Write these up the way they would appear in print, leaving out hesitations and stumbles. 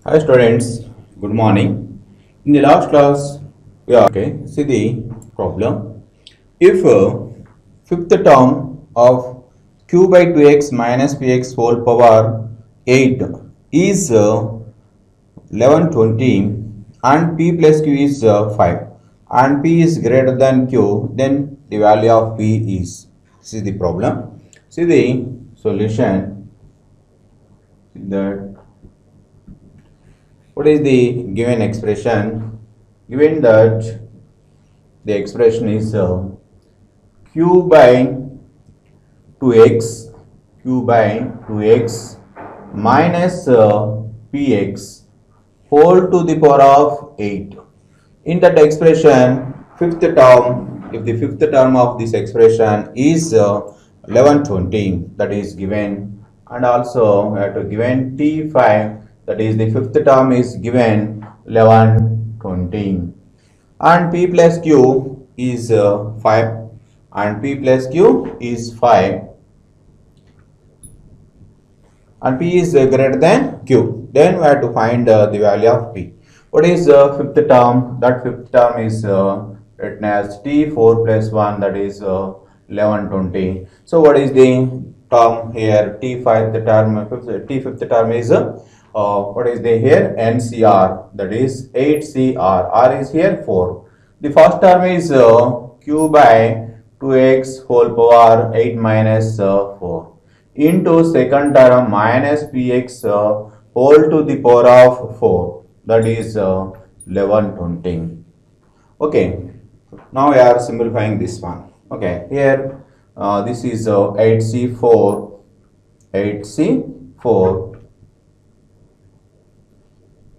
Hi students, good morning. In the last class, see the problem. If fifth term of q by 2x minus px whole power 8 is 1120 and p plus q is 5 and p is greater than q, then the value of p is. This is the problem. See the solution. That what is the given expression? Given that the expression is q by 2x minus px whole to the power of 8. In that expression, fifth term, if the fifth term of this expression is 1120, that is given, and also we have to given t5, that is the fifth term is given 1120, and p plus q is 5 and p plus q is 5 and p is greater than q, then we have to find the value of p. What is fifth term? That fifth term is written as t4 plus 1, that is 1120. So what is the term here? T5 the term, t5th term is what is the here? NCR, that is 8CR. R is here 4. The first term is q by 2x whole power 8 minus 4 into second term minus px whole to the power of 4, that is 1120. Okay, now we are simplifying this one. Okay, here this is 8c4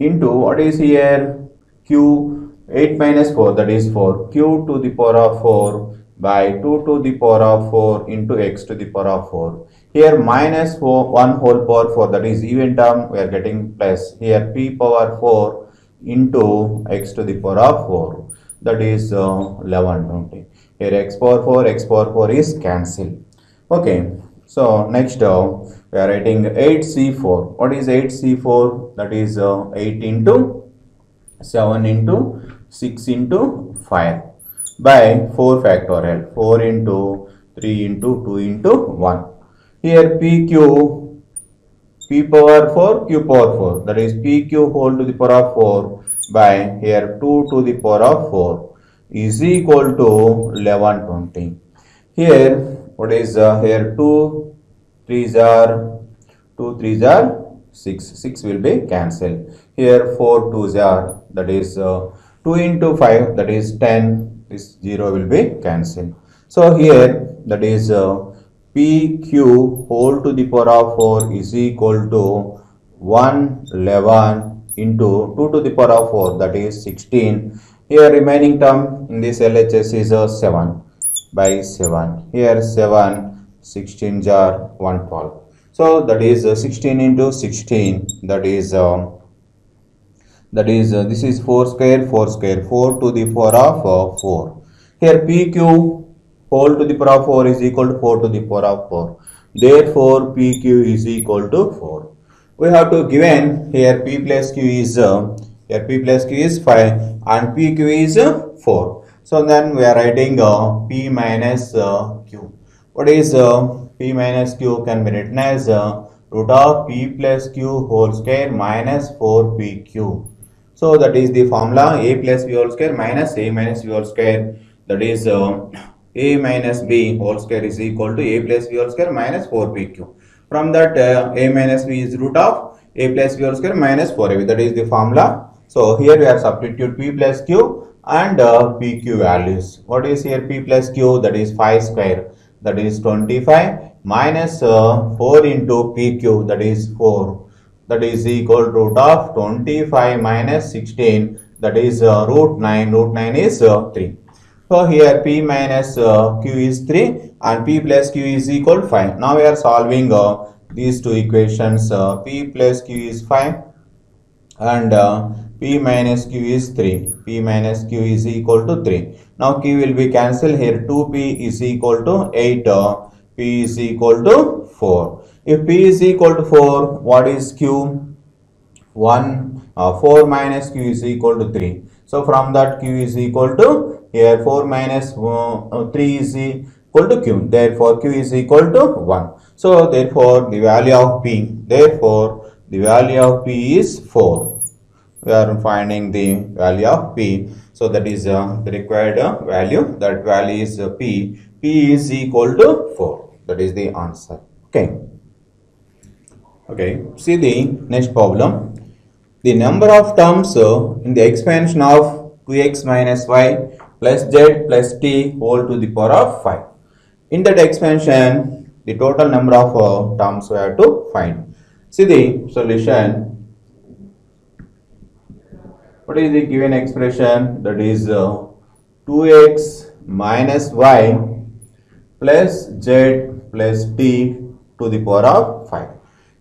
into what is here? Q 8 minus 4, that is 4, q to the power of 4 by 2 to the power of 4 into x to the power of 4. Here minus 1 whole power 4, that is even term, we are getting plus. Here p power 4 into x to the power of 4, that is 1120. Here x power 4 is cancelled. Okay, so next we are writing 8c4. What is 8c4? That is 8 into 7 into 6 into 5 by 4 factorial, 4 into 3 into 2 into 1. Here PQ, P power 4, Q power 4, that is PQ whole to the power of 4 by here 2 to the power of 4 is equal to 1120. Here, what is here 2 3s are 6 will be cancelled. Here 4 2s are, that is 2 into 5, that is 10, this 0 will be cancelled. So here that is PQ whole to the power of 4 is equal to 111 into 2 to the power of 4, that is 16. Here remaining term in this LHS is 7 by 7. Here 7, 16 are 112. So that is 16 into 16, that is this is 4 square 4 to the power of 4. Here PQ whole to the power of 4 is equal to 4 to the power of 4. Therefore, PQ is equal to 4. We have to given here P plus Q is 5 and PQ is 4. So then we are writing P minus Q. What is P minus Q? Can be written as root of P plus Q whole square minus 4PQ. So that is the formula: A plus B whole square minus A minus B whole square, that is A minus B whole square is equal to A plus B whole square minus 4PQ. From that A minus B is root of A plus B whole square minus 4AB, that is the formula. So here we have substitute P plus Q and PQ values. What is here P plus Q? That is 5 square, that is 25 minus 4 into PQ, that is 4, that is equal to root of 25 minus 16, that is root 9. Root 9 is 3. So here P minus Q is 3 and P plus Q is equal to 5. Now we are solving these two equations. P plus Q is 5 and P minus Q is 3. P minus Q is equal to 3. Now Q will be cancelled. Here 2P is equal to 8. P is equal to 4. If P is equal to 4, what is Q? 4 minus q is equal to 3. So from that q is equal to, here 4 minus 3 is equal to q. Therefore q is equal to 1. So therefore the value of p, is 4. We are finding the value of p. So that is the required value. That value is p. P is equal to 4. That is the answer. Okay. Okay. See the next problem. The number of terms in the expansion of 2x minus y plus z plus t whole to the power of 5. In that expansion, the total number of terms we have to find. See the solution. What is the given expression? That is 2x minus y plus z plus t to the power of 5.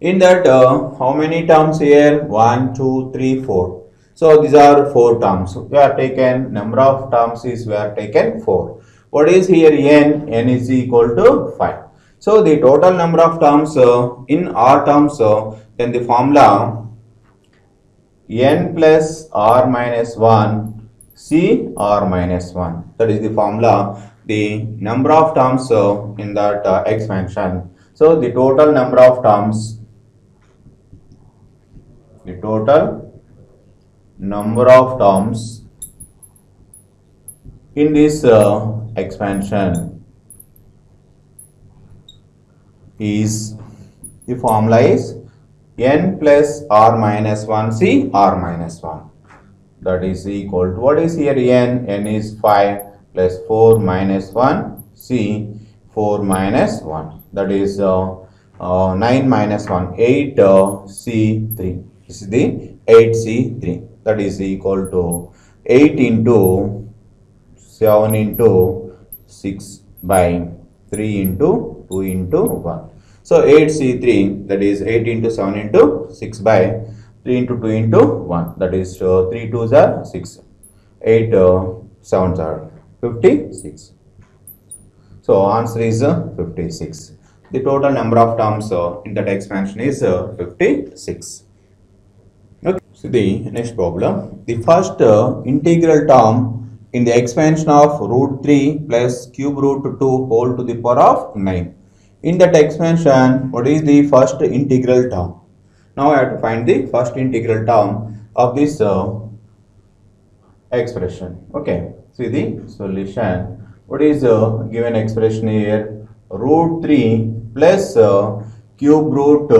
In that, how many terms here? 1, 2, 3, 4. So these are 4 terms. We are taken, number of terms is we are taken 4. What is here n? N is equal to 5. So the total number of terms in R terms, then the formula n plus r minus 1 c r minus 1. That is the formula, the number of terms in that expansion. So the total number of terms, in this expansion is, the formula is n plus r minus 1 c r minus 1. That is equal to, what is here n? N is 5 plus 4 minus 1 c 4 minus 1. That is 9 minus 1 8 c3. This is the 8c3. That is equal to 8 into 7 into 6 by 3 into 2 into 1. So 8c3, that is 8 into 7 into 6 by 3 into 2 into 1. That is 3 2s are 6. 8 7s are 56. So answer is 56. The total number of terms in that expansion is 56. Okay. See the next problem. The first integral term in the expansion of root 3 plus cube root 2 whole to the power of 9. In that expansion, what is the first integral term? Now I have to find the first integral term of this expression. Okay. See the solution. What is given expression here? Root 3 plus cube root 2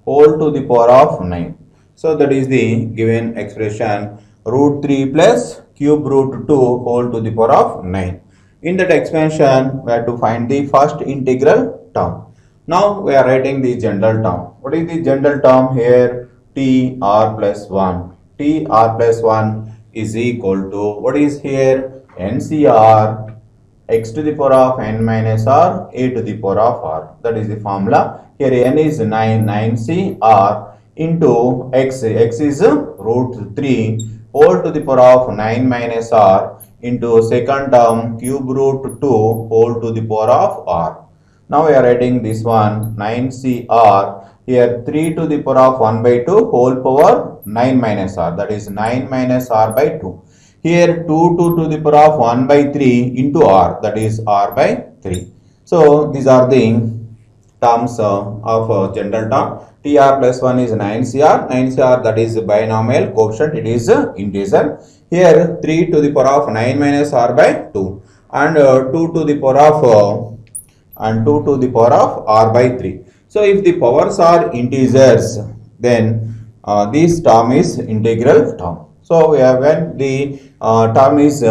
whole to the power of 9. So that is the given expression, root 3 plus cube root 2 whole to the power of 9. In that expansion, we have to find the first integral term. Now we are writing the general term. What is the general term here? T r plus 1. T r plus 1 is equal to, what is here? NCR x to the power of n minus r, a to the power of r. That is the formula. Here n is 9cr into x. X is root 3 whole to the power of 9 minus r into second term cube root 2 whole to the power of r. Now we are writing this one, 9cr. Here 3 to the power of 1 by 2 whole power 9 minus r. That is 9 minus r by 2. Here 2 to the power of 1 by 3 into r. That is r by 3. So these are the terms of general term. Tr plus 1 is 9cr. 9cr, that is binomial coefficient. It is integer. Here 3 to the power of 9 minus r by 2. And 2 to the power of r by 3. So if the powers are integers, then this term is integral term. So when the term is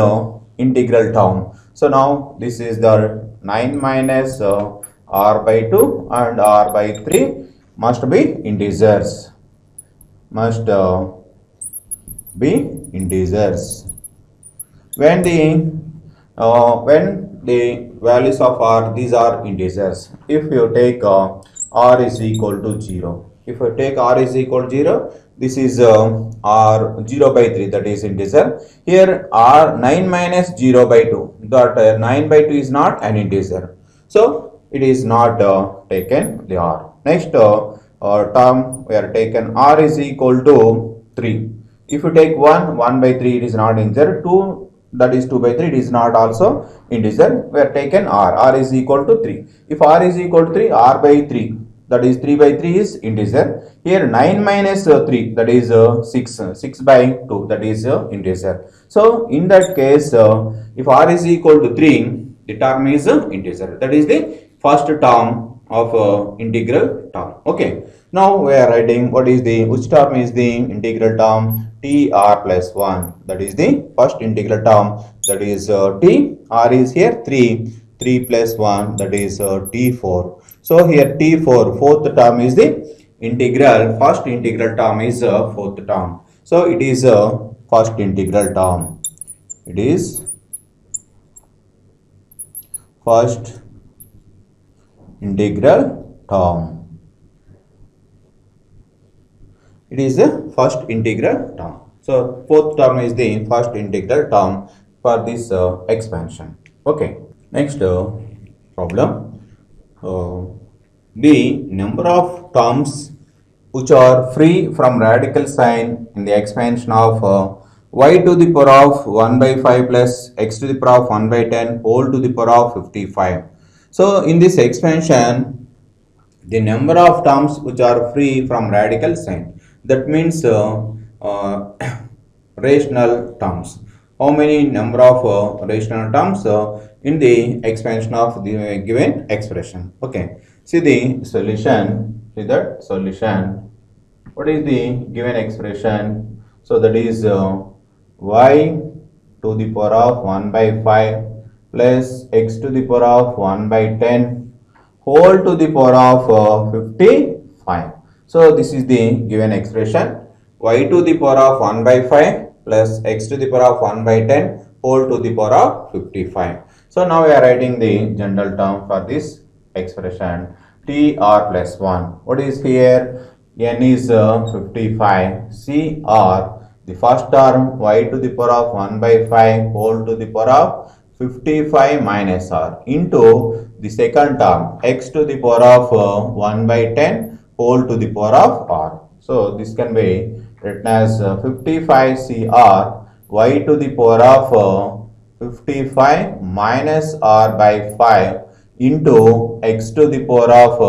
integral term, so now this is the 9 minus r by 2 and r by 3 must be integers. When the values of r, these are integers. If you take r is equal to 0, if you take r is equal to 0, this is r 0 by 3, that is integer. Here r 9 minus 0 by 2, that 9 by 2 is not an integer, so it is not taken the r. Next term, we are taken r is equal to 3. If you take 1 by 3 it is not integer, 2 that is 2 by 3 it is not also integer, we are taken r is equal to 3. If r is equal to 3, r by 3 that is 3 by 3 is integer. Here 9 minus 3 that is 6 by 2 that is integer. So in that case if r is equal to 3, the term is integer. That is the first term of integral term. Okay. Now we are writing which term is the integral term? Tr plus 1. That is the first integral term. That is t. R is here 3. 3 plus 1 that is t4. So here t4 fourth term is the integral. First integral term is fourth term. So it is first integral term. It is first integral term. It is the first integral term. So fourth term is the first integral term for this expansion. Okay. Next problem. The number of terms which are free from radical sign in the expansion of y to the power of 1 by 5 plus x to the power of 1 by 10 whole to the power of 55. So in this expansion, the number of terms which are free from radical sign, that means rational terms. How many number of rational terms in the expansion of the given expression? Okay. See the solution. See that solution. What is the given expression? So that is y to the power of 1 by 5 plus x to the power of 1 by 10 whole to the power of 55. So this is the given expression. Y to the power of 1 by 5 plus x to the power of 1 by 10 whole to the power of 55. So now we are writing the general term for this expression, tr plus 1. What is here? N is 55. Cr, the first term y to the power of 1 by 5 whole to the power of 55 minus r into the second term x to the power of 1 by 10 whole to the power of r. So this can be written as 55 cr y to the power of 55 minus r by 5 into x to the power of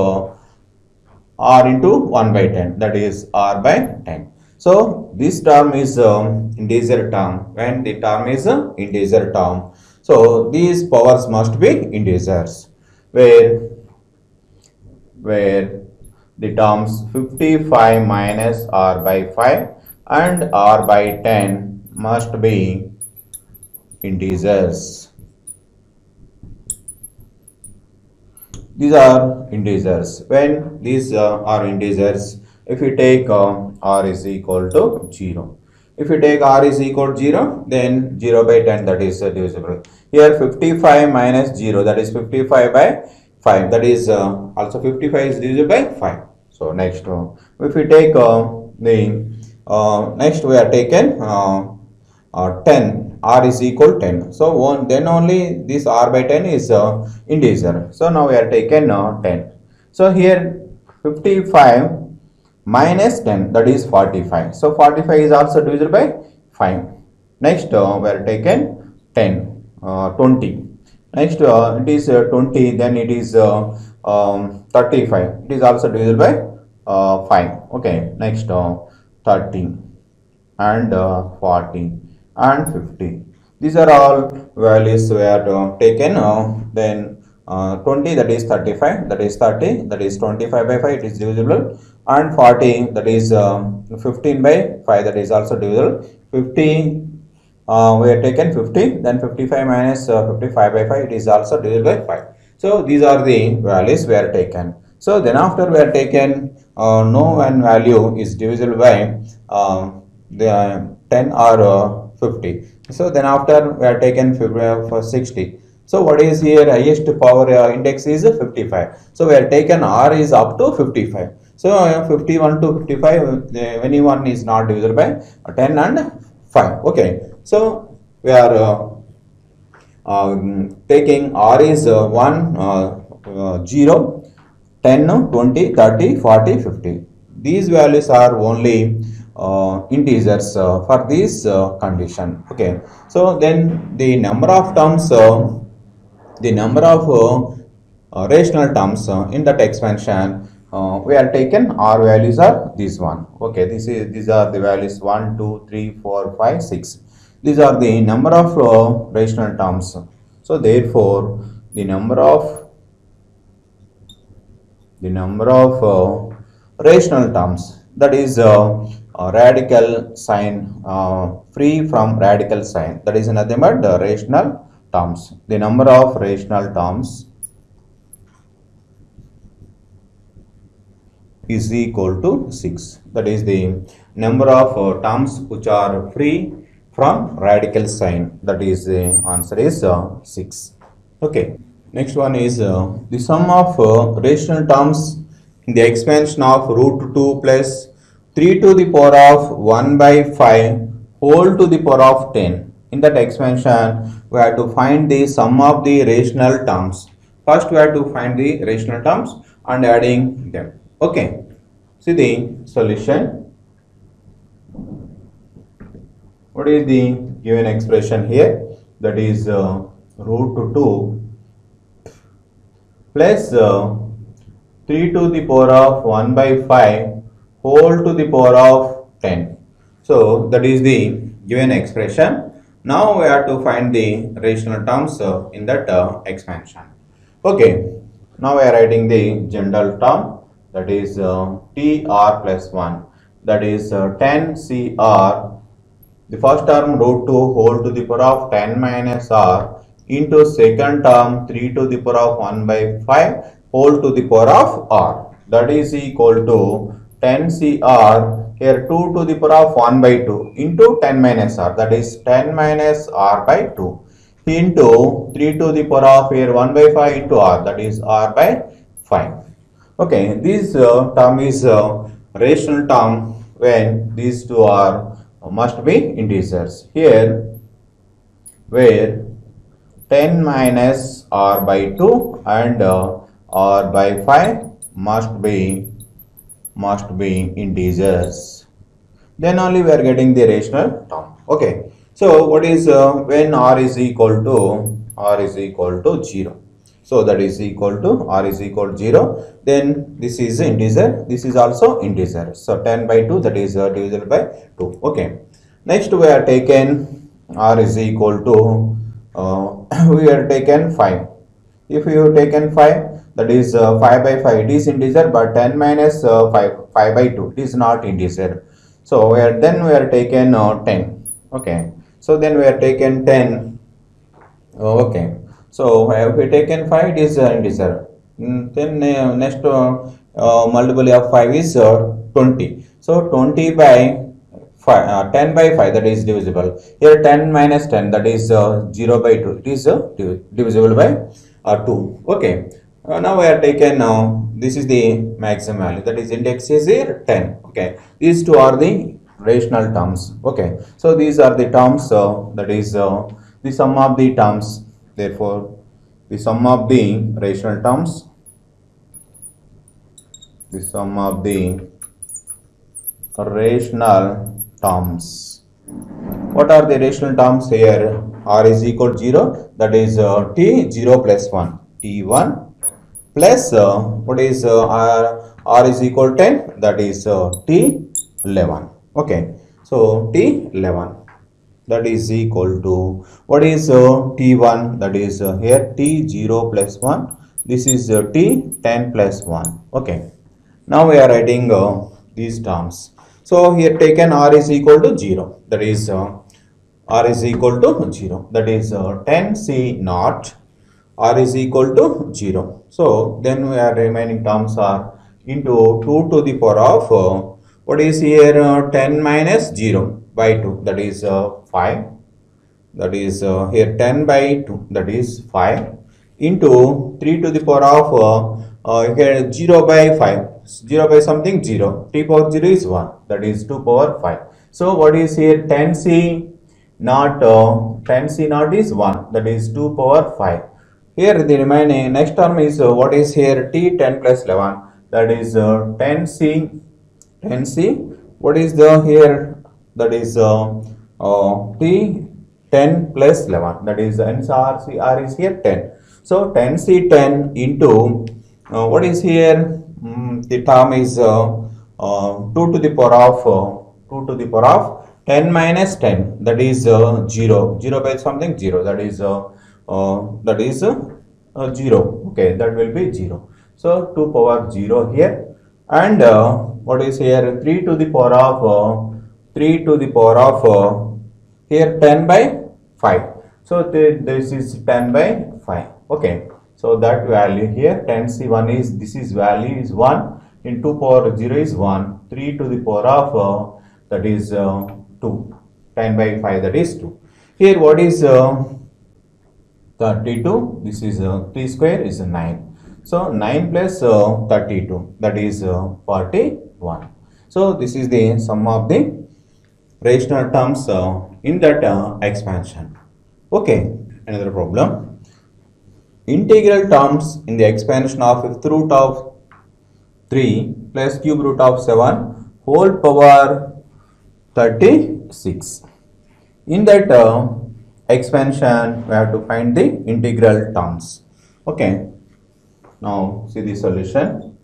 r into 1 by 10, that is r by 10. So this term is integer term. When the term is integer term, so these powers must be integers, where the terms 55 minus r by 5 and r by 10 must be integers. These are integers. When these are integers, if you take r is equal to 0. If you take r is equal to 0, then 0 by 10, that is divisible. Here 55 minus 0, that is 55 by 5, that is also 55 is divisible by 5. So next, if we take next we are taken 10, r is equal to 10. So then only this r by 10 is integer. So now we are taken 10. So here 55 minus 10, that is 45. So 45 is also divisible by 5. Next we are taken 10, 20. Next it is 20, then it is 35. It is also divisible by 5. Okay. Next 30 and 40 and 50. These are all values we are taken. Then 20, that is 35, that is 30, that is 25 by 5, it is divisible, and 40, that is 15 by 5, that is also divisible. 50, we have taken 50, then 55 minus 55 by 5, it is also divisible by 5. So these are the values we are taken. So then after we are taken no one value is divisible by the 10 or 50. So then after we are taken for 60. So what is here? Highest power index is 55. So we are taken r is up to 55. So 51 to 55, anyone is not divisible by 10 and 5. Okay. So we are taking r is 1, 0, 10, 20, 30, 40, 50. these values are only integers for this condition. Okay, so then the number of terms, the number of rational terms in that expansion, we are taken r values are this one. Okay, these are the values 1 2 3 4 5 6. These are the number of rational terms. So therefore the number of rational terms, that is radical sign, free from radical sign, that is nothing but the rational terms. The number of rational terms is equal to 6. That is the number of terms which are free from radical sign. That is the answer is 6. Okay. Next one is the sum of rational terms in the expansion of root 2 plus 3 to the power of 1 by 5 whole to the power of 10. In that expansion, we have to find the sum of the rational terms. First, we have to find the rational terms and adding them. Okay. See the solution. What is the given expression here? That is root 2 plus 3 to the power of 1 by 5 whole to the power of 10. So that is the given expression. Now we have to find the rational terms in that expansion. Okay, now we are writing the general term, that is TR plus 1, that is 10 CR. The first term root 2 whole to the power of 10 minus R into second term 3 to the power of 1 by 5 whole to the power of R, that is equal to 10 CR, here 2 to the power of 1 by 2 into 10 minus R, that is 10 minus R by 2 into 3 to the power of here 1 by 5 into R, that is R by 5. Okay, this term is rational term when these two are must be integers. Here where 10 minus R by 2 and R by 5 must be integers, then only we are getting the rational term. Okay, so what is when R is equal to 0? So that is equal to R is equal to 0. Then this is integer. This is also integer. So 10 by 2, that is divisible by 2. Okay. Next we are taken R is equal to we are taken 5. If you have taken 5, that is 5 by 5. It is integer, but 10 minus 5 by 2. It is not integer. So we are taken 10. Okay. So then we are taken 10. Okay. So if we taken 5, it is integer. Then next multiple of 5 is 20. So 20 by 5, 10 by 5, that is divisible. Here 10 minus 10, that is 0 by 2. It is divisible by 2. Okay. Now we are taken this is the maximum value, that is index is here 10. Okay. These two are the rational terms. Okay. So these are the terms, that is the sum of the terms. Therefore, the sum of the rational terms, What are the rational terms here? R is equal to 0, that is T 0 plus 1, T1 plus what is R is equal to 10, that is T11. Okay, so T11, that is equal to what is T1, that is here T0 plus 1, this is T10 plus 1. Okay, now we are writing these terms. So here taken R is equal to 0, that is R is equal to 0, that is 10 C naught, R is equal to 0. So then we are remaining terms are into 2 to the power of what is here 10 minus 0 by 2, that is 5, that is here 10 by 2, that is 5 into 3 to the power of here 0 by 5, 0 by something 0, t power 0 is 1, that is 2 power 5. So what is here 10c naught, 10c naught is 1, that is 2 power 5. Here the remaining next term is what is here t10 plus 11, that is 10c 10c. What is the here? That is t 10 plus 11. That is r is here 10. So 10c 10 into what is here? The term is 2 to the power of 2 to the power of 10 minus 10. That is 0. 0 by something 0. That is 0. Okay, that will be 0. So 2 power 0 here, and what is here? 3 to the power of 3 to the power of here 10 by 5. So this is 10 by 5. Okay. So that value here 10c1 is, this is value is 1, in 2 power 0 is 1, 3 to the power of that is 2, 10 by 5, that is 2. Here what is 32? This is 3 square is 9. So 9 plus 32, that is 41. So this is the sum of the rational terms in that expansion. Okay, another problem. Integral terms in the expansion of fifth root of 3 plus cube root of 7 whole power 36. In that expansion, we have to find the integral terms. Okay. Now see the solution.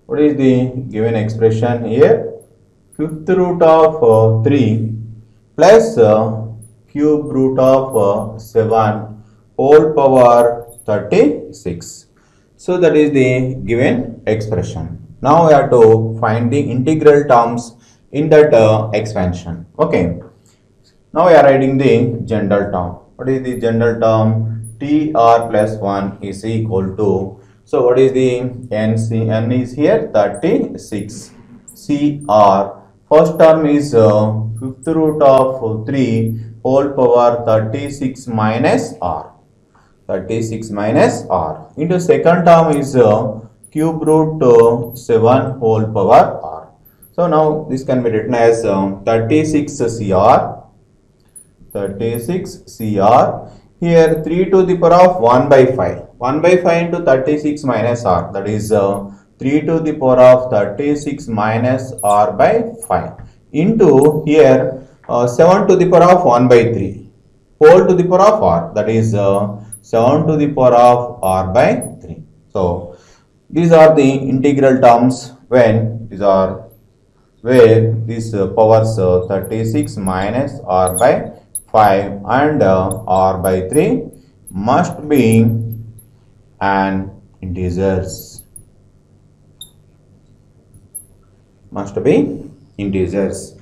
What is the given expression here? Fifth root of 3 plus cube root of 7 whole power 36. So that is the given expression. Now we have to find the integral terms in that expansion. Okay. Now we are writing the general term. What is the general term? TR plus 1 is equal to, so what is the n is here 36. CR, first term is fifth root of 3 whole power 36 minus R. 36 minus R into second term is cube root 7 whole power R. So now this can be written as 36 CR. 36 CR. Here 3 to the power of 1 by 5. 1 by 5 into 36 minus R. That is 3 to the power of 36 minus R by 5. Into here 7 to the power of 1 by 3. Whole to the power of R. That is 7 to the power of R by 3. So these are the integral terms when these are where this powers 36 minus R by 5 and R by 3 must be an integers. Must be integers.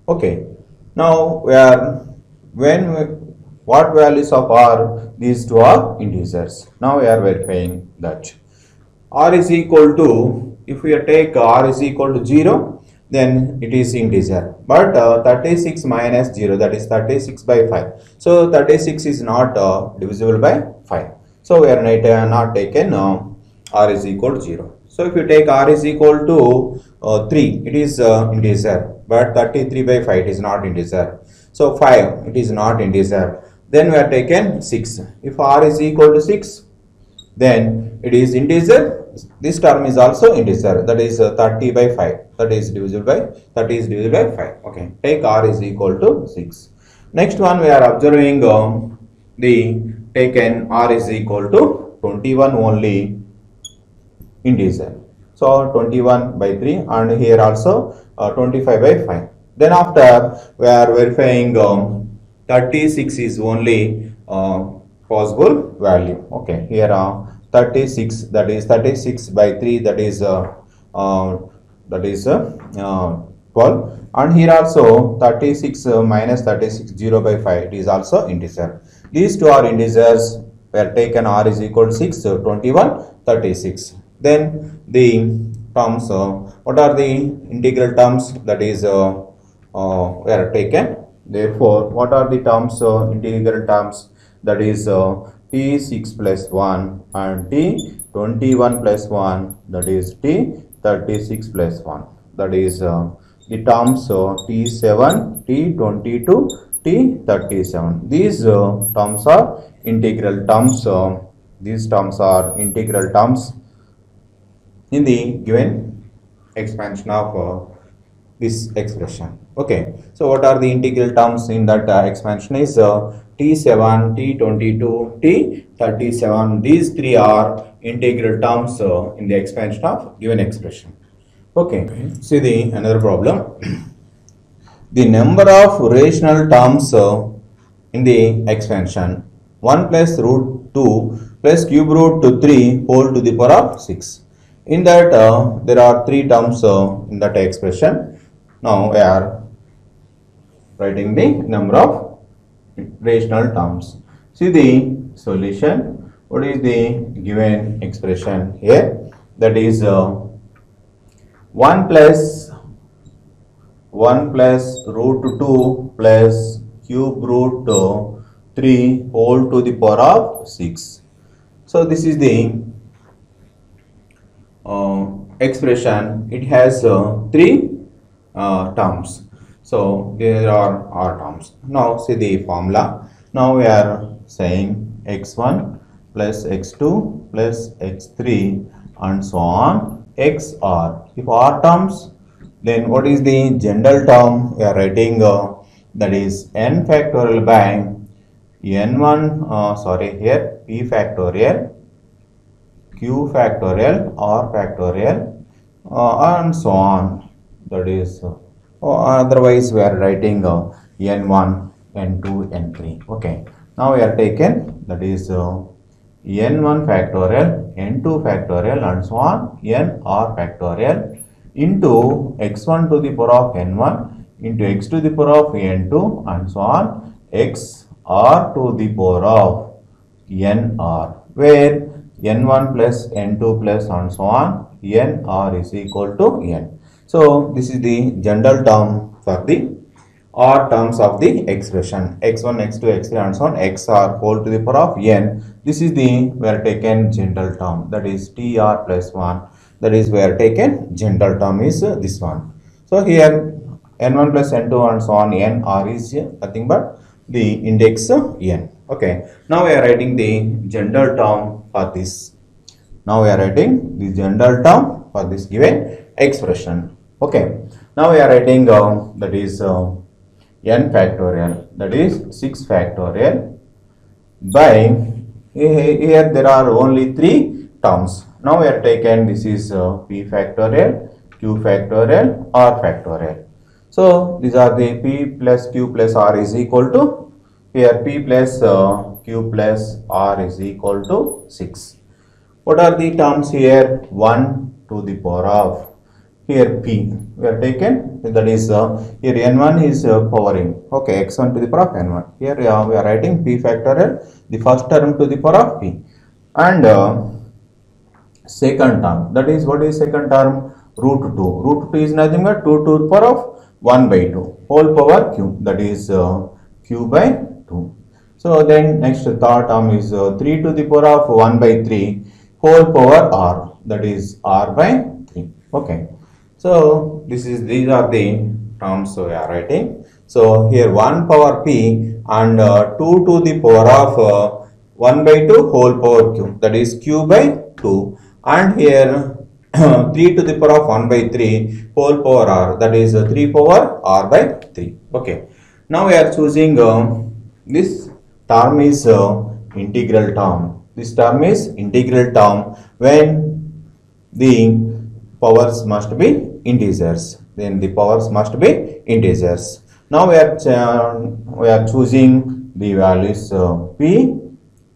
Okay. Now we are what values of R? These two are integers. Now we are verifying that R is equal to, if we take R is equal to 0, then it is integer, but 36 minus 0, that is 36 by 5. So 36 is not divisible by 5. So we are not taken R is equal to 0. So if you take R is equal to 3, it is integer, but 33 by 5 it is not integer. So 5, it is not integer. Then we are taken 6. If R is equal to 6, then it is integer. This term is also integer, that is 30 by 5, that is divisible by 5. Okay, take R is equal to 6. Next one we are observing the taken R is equal to 21 only integer. So 21 by 3 and here also 25 by 5. Then after we are verifying 36 is only possible value. Okay, here 36, that is 36 by 3, that is 12, and here also 36 minus 36, 0 by 5, it is also integer. These two are integers. We are taken R is equal to 6, 21, 36. Then the terms, what are the integral terms? That is we are taken. Therefore, what are the terms, integral terms? That is t6 plus 1 and t21 plus 1, that is t36 plus 1. That is the terms t7, t22, t37. These terms are integral terms. These terms are integral terms. in the given expansion of this expression. Okay, so what are the integral terms in that expansion is t7, t22, t37. These three are integral terms in the expansion of given expression. Okay, see the another problem. The number of rational terms in the expansion 1 plus root 2 plus cube root to 3 whole to the power of 6. In that there are three terms in that expression. Now we are writing the number of rational terms. See the solution. What is the given expression here? That is 1 plus root 2 plus cube root 3 whole to the power of 6. So this is the expression. It has three terms. So there are our terms. Now see the formula. Now we are saying x1 plus x2 plus x3 and so on xr. If r terms, then what is the general term? We are writing that is n factorial by n1 here p factorial, q factorial, r factorial and so on. That is otherwise we are writing n1, n2, n3. Okay, now we are taken that is n1 factorial, n2 factorial and so on nr factorial into x1 to the power of n1 into x to the power of n2 and so on xr to the power of nr, where n1 plus n2 plus and so on nr is equal to n. So this is the general term for the r terms of the expression x1, x2, x3 and so on xr whole to the power of n. This is the we are taken general term, that is tr plus 1. That is we are taken general term is this one. So here n1 plus n2 and so on nr is nothing but the index n. Okay, now we are writing the general term for this. Now we are writing the general term for this given expression. Okay, now we are writing that is n factorial, that is 6 factorial by here there are only three terms. Now we are taken this is p factorial, q factorial, r factorial. So these are the p plus q plus r is equal to, here p plus q plus r is equal to 6. What are the terms here? 1 to the power of, here p we are taken, that is here n1 is powering, okay, x1 to the power of n1. Here we are writing p factorial, the first term to the power of p, and second term, that is what is second term? Root 2. Root 2 is nothing but 2 to the power of 1 by 2 whole power q, that is q by 2. So then next third term is 3 to the power of 1 by 3 whole power r, that is r by 3. Okay, so these are the terms we are writing. So here 1 power p and 2 to the power of 1 by 2 whole power q, that is q by 2, and here 3 to the power of 1 by 3 whole power r, that is 3 power r by 3. Okay, now we are choosing this term is integral term. This term is integral term when the powers must be integers. Then the powers must be integers. Now we are choosing the values p,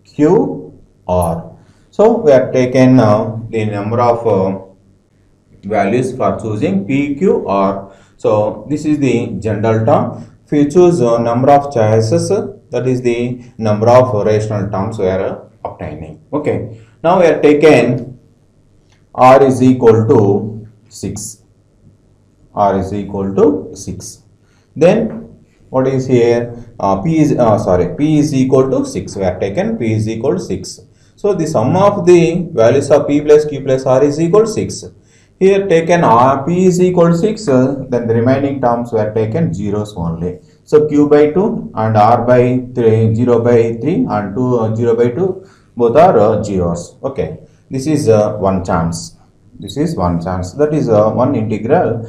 q, r. So we are taken the number of values for choosing p, q, r. So this is the general term. If you choose number of choices, that is the number of rational terms we are obtaining. Okay, now we are taken r is equal to 6. R is equal to 6. Then what is here? P is equal to 6. We are taken p is equal to 6. So the sum of the values of p plus q plus r is equal to 6. Here taken p is equal to 6, then the remaining terms were taken zeros only. So q by 2 and r by 3, 0 by 3 and 2 0 by 2 both are zeros. Okay, this is one chance. This is one chance. That is one integral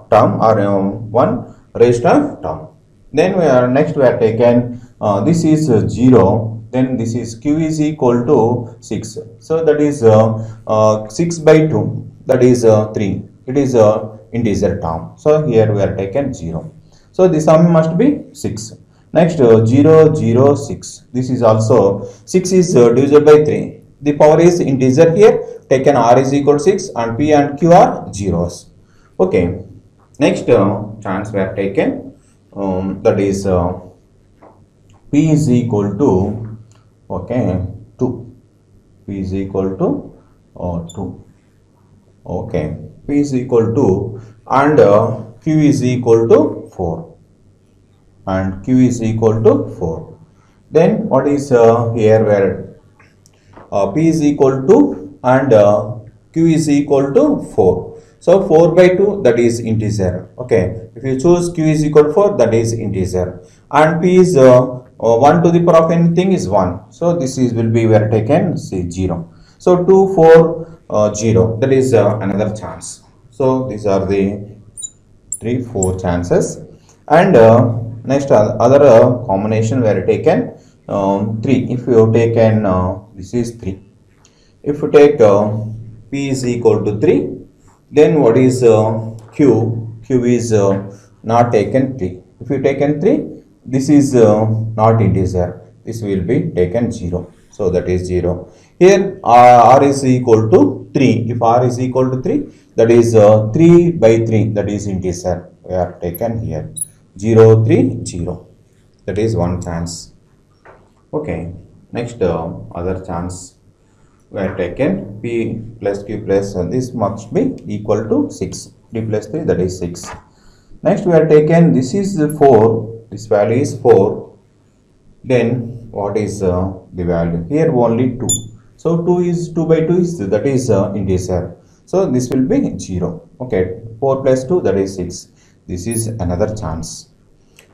term or one rational term. Then next we are taken this is 0. Then this is q is equal to 6. So that is 6 by 2. That is 3. It is integer term. So here we are taken 0. So the sum must be 6. Next 0, 0, 6. This is also 6 is divided by 3. The power is integer here. Taken r is equal to 6 and p and q are zeros. Okay. Next chance we have taken that is p is equal to 2. P is equal to 2. Okay. P is equal to and q is equal to 4. And q is equal to 4. Then what is here where p is equal to and q is equal to 4. So 4 by 2 that is integer. Okay. If you choose q is equal to 4 that is integer. And p is 1 to the power of anything is 1. So this is will be where taken say 0. So 2, 4, 0 that is another chance. So these are the 3, 4 chances. And next other combination were taken 3. If you have taken this is 3. If you take p is equal to 3, then what is q? Q is not taken 3. If you taken 3, this is not integer. This will be taken 0. So that is 0. Here r is equal to 3. If r is equal to 3, that is 3 by 3. That is integer. We are taken here 0, 3, 0. That is one chance. Okay. Next other chance we are taken p plus q plus this must be equal to 6. 3 plus 3 that is 6. Next we are taken this is 4. This value is 4. Then what is the value? Here only 2. So 2 is 2 by 2 is that is integer. So this will be 0. Okay. 4 plus 2 that is 6. This is another chance.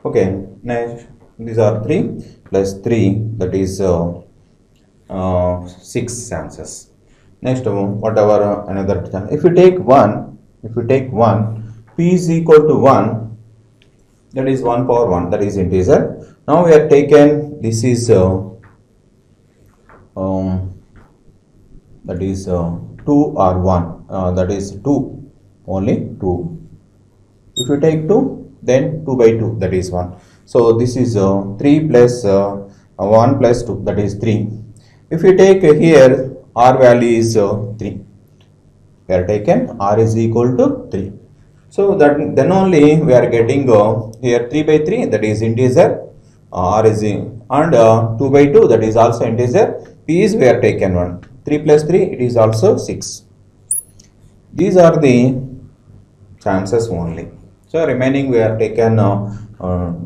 Okay. Next these are 3 plus 3 that is 6 chances. Next whatever another chance. If you take 1, p is equal to 1, that is 1 power 1 that is integer. Now we have taken this is that is 2 or 1 that is 2 only 2. If you take 2 then 2 by 2 that is 1. So this is 3 plus 1 plus 2 that is 3. If you take here r value is 3. We are taken r is equal to 3. So that then only we are getting here 3 by 3 that is integer, r is in, and 2 by 2 that is also integer, p is we are taken 1. 3 plus 3 it is also 6. These are the chances only. So remaining we are taken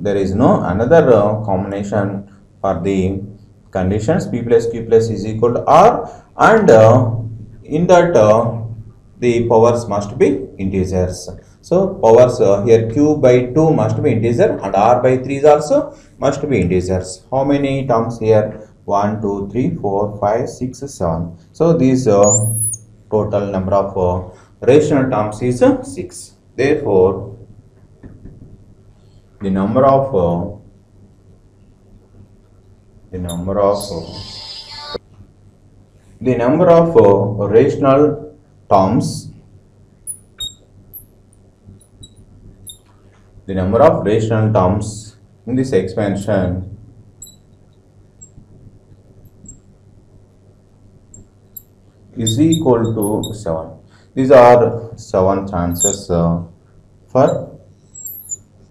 there is no another combination for the conditions p plus q plus is equal to r, and in that the powers must be integers. So powers here q by 2 must be integer and r by 3 is also must be integers. How many terms here? 1, 2, 3, 4, 5, 6, 7. So these total number of rational terms is 6. Therefore, the number of rational terms in this expansion is equal to 7. These are 7 chances for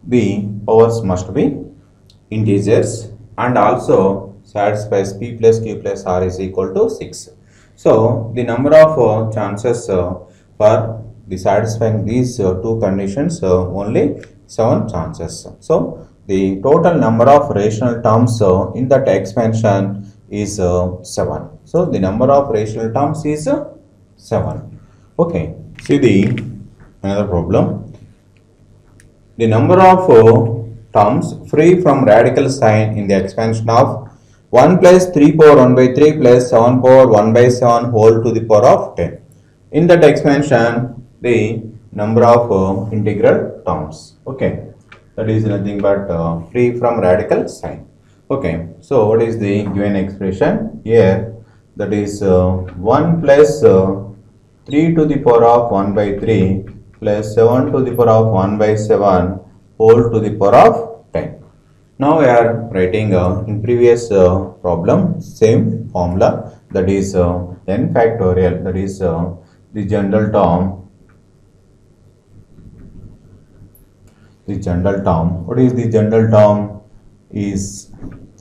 the powers must be integers and also satisfies p plus q plus r is equal to 6. So the number of chances for the satisfying these two conditions only 7 chances. So the total number of rational terms in that expansion is 7. So the number of rational terms is 7. Okay. See the another problem. The number of terms free from radical sign in the expansion of 1 plus 3 power 1 by 3 plus 7 power 1 by 7 whole to the power of 10. In that expansion, the number of integral terms. Okay, that is nothing but free from radical sign. Okay, so what is the given expression here? That is 1 plus 3 to the power of 1 by 3 plus 7 to the power of 1 by 7 whole to the power of 10. Now we are writing in previous problem same formula, that is n factorial, that is the general term. What is the general term? Is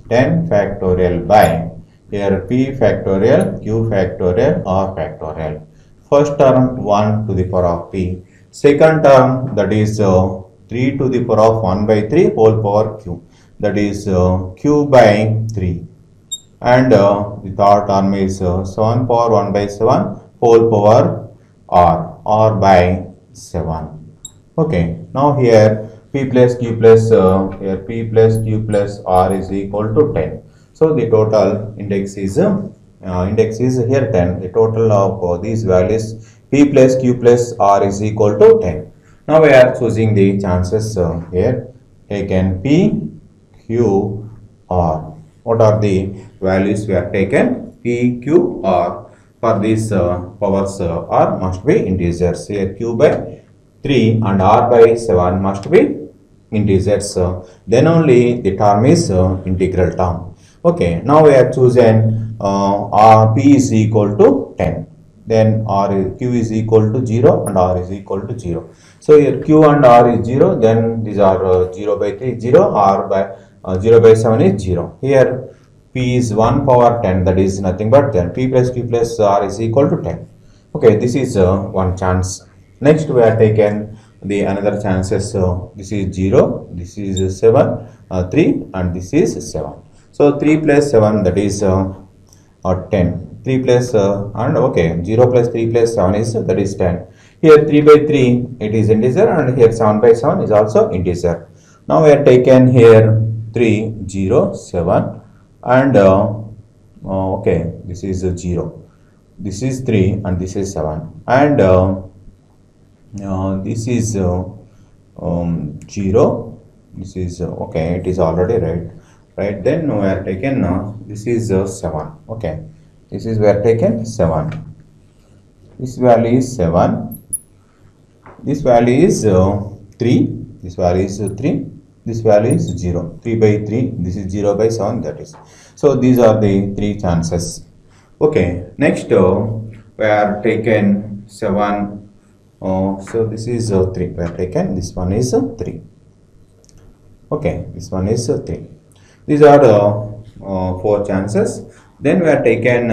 10 factorial by here p factorial, q factorial, r factorial. First term 1 to the power of p. Second term, that is 3 to the power of 1 by 3 whole power q. That is q by 3. And the third term is 7 power 1 by 7 whole power r by 7. Okay, now here p plus q plus here p plus q plus r is equal to 10. So the total index is here 10. The total of these values p plus q plus r is equal to 10. Now we are choosing the chances here. Taken p, q, r. What are the values we have taken? P, q, r. For these powers r must be integers. Here q by 3 and r by 7 must be integers. Then only the term is integral term. Okay, now we have chosen p is equal to 10. Then q is equal to 0 and r is equal to 0. So here q and r is 0, then these are 0 by 3 0, r by 0 by 7 is 0. Here p is 1 power 10, that is nothing but 10. P plus q plus r is equal to 10. Okay, this is one chance. Next we have taken the another chances. This is 0, this is 7, 3 and this is 7. So 3 plus 7, that is 10. 3 plus and okay, 0 plus 3 plus 7 is, that is 10. Here 3 by 3 it is integer, and here 7 by 7 is also integer. Now we have taken here 3 0 7 and okay, this is 0, this is 3 and this is 7, and this is 0, this is okay, it is already right. Then we are taken this is 7. Okay, this is we are taken 7. This value is 7. This value is 3. This value is 3. This value is 0. 3 by 3. This is 0 by 7. That is. So these are the three chances. Okay. Next we are taken 7. So this is 3. We are taken. This one is 3. Okay. This one is 3. These are the 4 chances. Then we are taken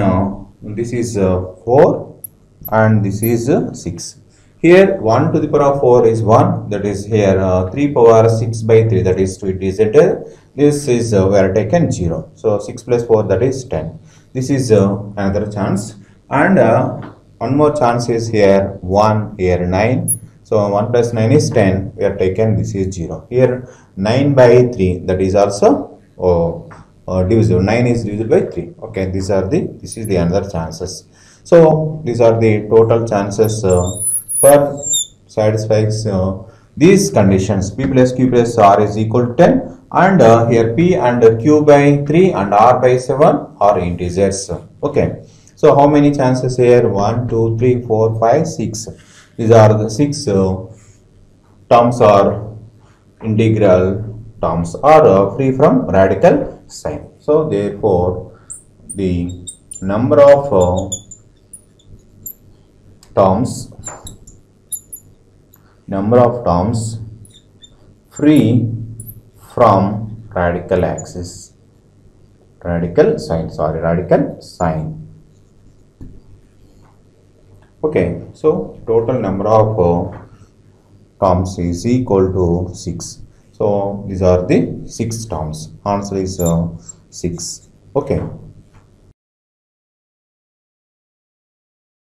this is 4 and this is 6. Here 1 to the power of 4 is 1, that is here 3 power 6 by 3, that is 2, it is it. This is we are taken 0. So 6 plus 4, that is 10. This is another chance, and one more chance is here 1, here 9. So 1 plus 9 is 10. We are taken, this is 0. Here 9 by 3, that is also divisible. 9 is divisible by 3. Okay, this is the another chances. So these are the total chances for satisfies these conditions. P plus q plus r is equal to 10, and here p and q by 3 and r by 7 are integers. Okay, so how many chances here? 1 2 3 4 5 6. These are the 6 terms are integral terms, are free from radical sign. So therefore the number of terms free from radical sign. Okay, so total number of terms is equal to 6. So these are the 6 terms. Answer is 6. Okay.